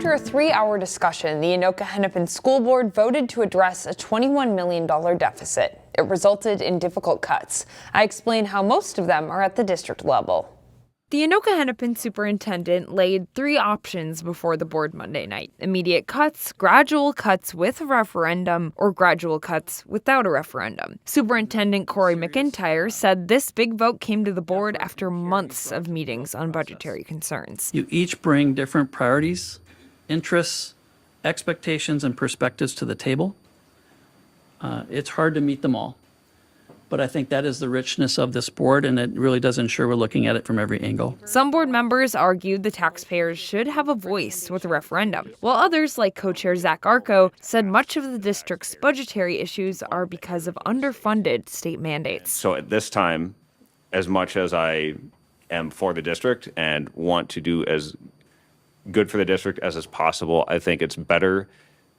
After a 3-hour discussion, the Anoka-Hennepin School Board voted to address a $21 million deficit. It resulted in difficult cuts. I explain how most of them are at the district level. The Anoka-Hennepin superintendent laid 3 options before the board Monday night: immediate cuts, gradual cuts with a referendum, or gradual cuts without a referendum. Superintendent Corey McIntyre said this big vote came to the board after months of meetings on budgetary concerns. You each bring different priorities, interests, expectations, and perspectives to the table. It's hard to meet them all. But I think that is the richness of this board, and it really does ensure we're looking at it from every angle. Some board members argued the taxpayers should have a voice with a referendum, while others, like co-chair Zach Arco, said much of the district's budgetary issues are because of underfunded state mandates. So at this time, as much as I am for the district and want to do as good for the district as is possible, I think it's better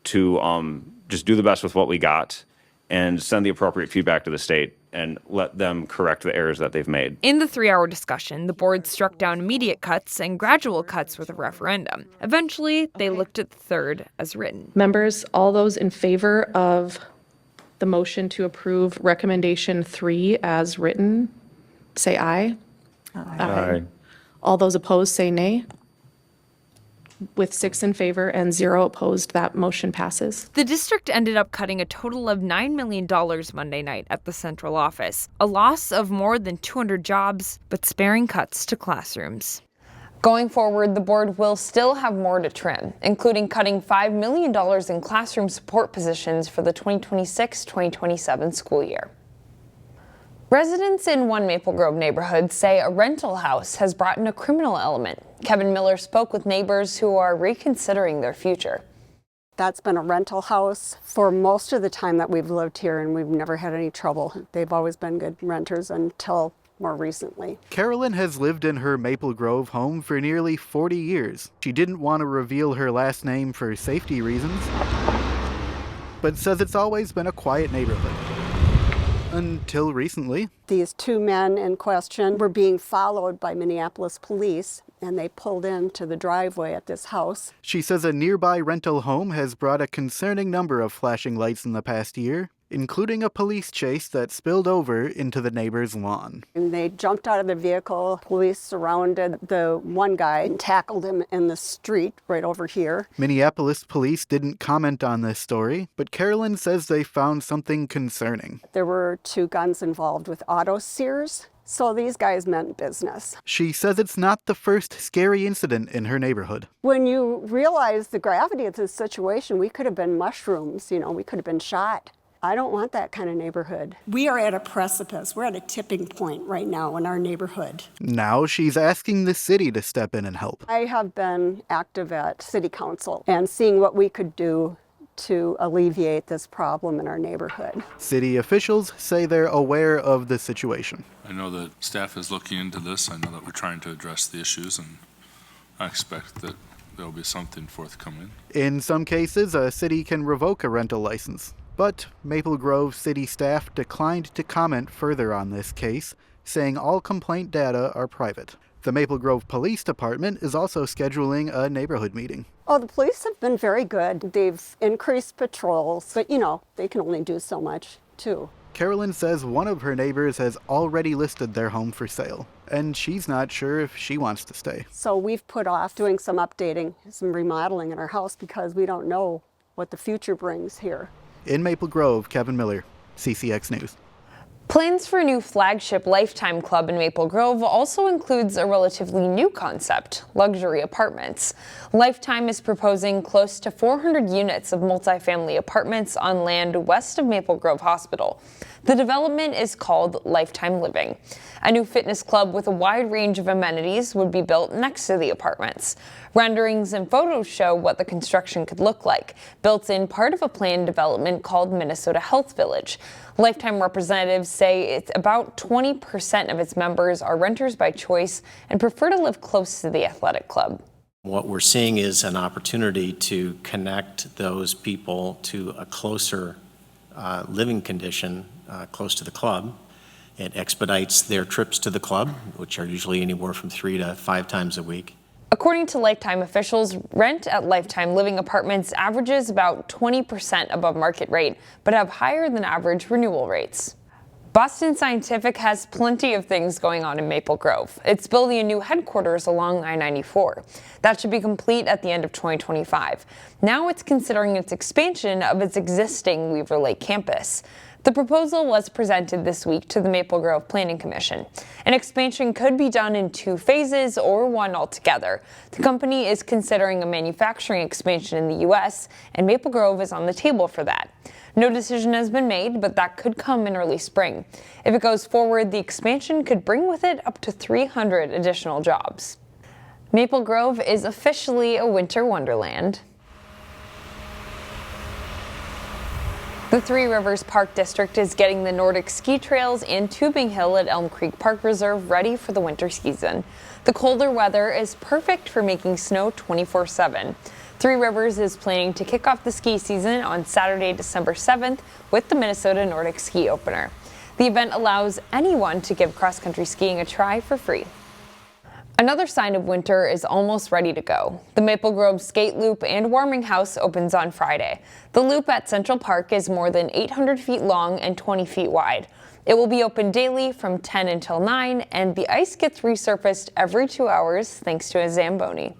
to just do the best with what we got and send the appropriate feedback to the state and let them correct the errors that they've made. In the 3-hour discussion, the board struck down immediate cuts and gradual cuts with a referendum. Eventually, they looked at the third as written. Members, all those in favor of the motion to approve recommendation 3 as written, say aye. Aye. All those opposed, say nay. With 6 in favor and 0 opposed, that motion passes. The district ended up cutting a total of $9 million Monday night at the central office, a loss of more than 200 jobs, but sparing cuts to classrooms. Going forward, the board will still have more to trim, including cutting $5 million in classroom support positions for the 2026-2027 school year. Residents in one Maple Grove neighborhood say a rental house has brought in a criminal element. Kevin Miller spoke with neighbors who are reconsidering their future. That's been a rental house for most of the time that we've lived here, and we've never had any trouble. They've always been good renters until more recently. Carolyn has lived in her Maple Grove home for nearly 40 years. She didn't want to reveal her last name for safety reasons, but says it's always been a quiet neighborhood. Until recently. These 2 men in question were being followed by Minneapolis police, and they pulled into the driveway at this house. She says a nearby rental home has brought a concerning number of flashing lights in the past year, including a police chase that spilled over into the neighbor's lawn. And they jumped out of the vehicle. Police surrounded the one guy and tackled him in the street right over here. Minneapolis police didn't comment on this story, but Carolyn says they found something concerning. There were 2 guns involved with auto sears. So these guys meant business. She says it's not the first scary incident in her neighborhood. When you realize the gravity of this situation, we could have been mushrooms, we could have been shot. I don't want that kind of neighborhood. We are at a precipice. We're at a tipping point right now in our neighborhood. Now she's asking the city to step in and help. I have been active at City Council and seeing what we could do to alleviate this problem in our neighborhood. City officials say they're aware of the situation. I know that staff is looking into this. I know that we're trying to address the issues, and I expect that there will be something forthcoming. In some cases, a city can revoke a rental license. But Maple Grove city staff declined to comment further on this case, saying all complaint data are private. The Maple Grove Police Department is also scheduling a neighborhood meeting. Oh, the police have been very good. They've increased patrols, but they can only do so much too. Carolyn says one of her neighbors has already listed their home for sale, and she's not sure if she wants to stay. So we've put off doing some updating, some remodeling in our house because we don't know what the future brings here. In Maple Grove, Kevin Miller, CCX News. Plans for a new flagship Lifetime Club in Maple Grove also includes a relatively new concept, luxury apartments. Lifetime is proposing close to 400 units of multifamily apartments on land west of Maple Grove Hospital. The development is called Lifetime Living. A new fitness club with a wide range of amenities would be built next to the apartments. Renderings and photos show what the construction could look like, built in part of a planned development called Minnesota Health Village. Lifetime representatives say it's about 20% of its members are renters by choice and prefer to live close to the athletic club. What we're seeing is an opportunity to connect those people to a closer living condition close to the club. It expedites their trips to the club, which are usually anywhere from 3 to 5 times a week. According to Lifetime officials, rent at Lifetime Living Apartments averages about 20% above market rate, but have higher than average renewal rates. Boston Scientific has plenty of things going on in Maple Grove. It's building a new headquarters along I-94. That should be complete at the end of 2025. Now it's considering its expansion of its existing Weaver Lake campus. The proposal was presented this week to the Maple Grove Planning Commission. An expansion could be done in 2 phases or one altogether. The company is considering a manufacturing expansion in the U.S., and Maple Grove is on the table for that. No decision has been made, but that could come in early spring. If it goes forward, the expansion could bring with it up to 300 additional jobs. Maple Grove is officially a winter wonderland. The Three Rivers Park District is getting the Nordic ski trails and tubing hill at Elm Creek Park Reserve ready for the winter season. The colder weather is perfect for making snow 24/7. Three Rivers is planning to kick off the ski season on Saturday, December 7th with the Minnesota Nordic Ski Opener. The event allows anyone to give cross-country skiing a try for free. Another sign of winter is almost ready to go. The Maple Grove Skate Loop and Warming House opens on Friday. The loop at Central Park is more than 800 feet long and 20 feet wide. It will be open daily from 10 until 9, and the ice gets resurfaced every 2 hours thanks to a Zamboni.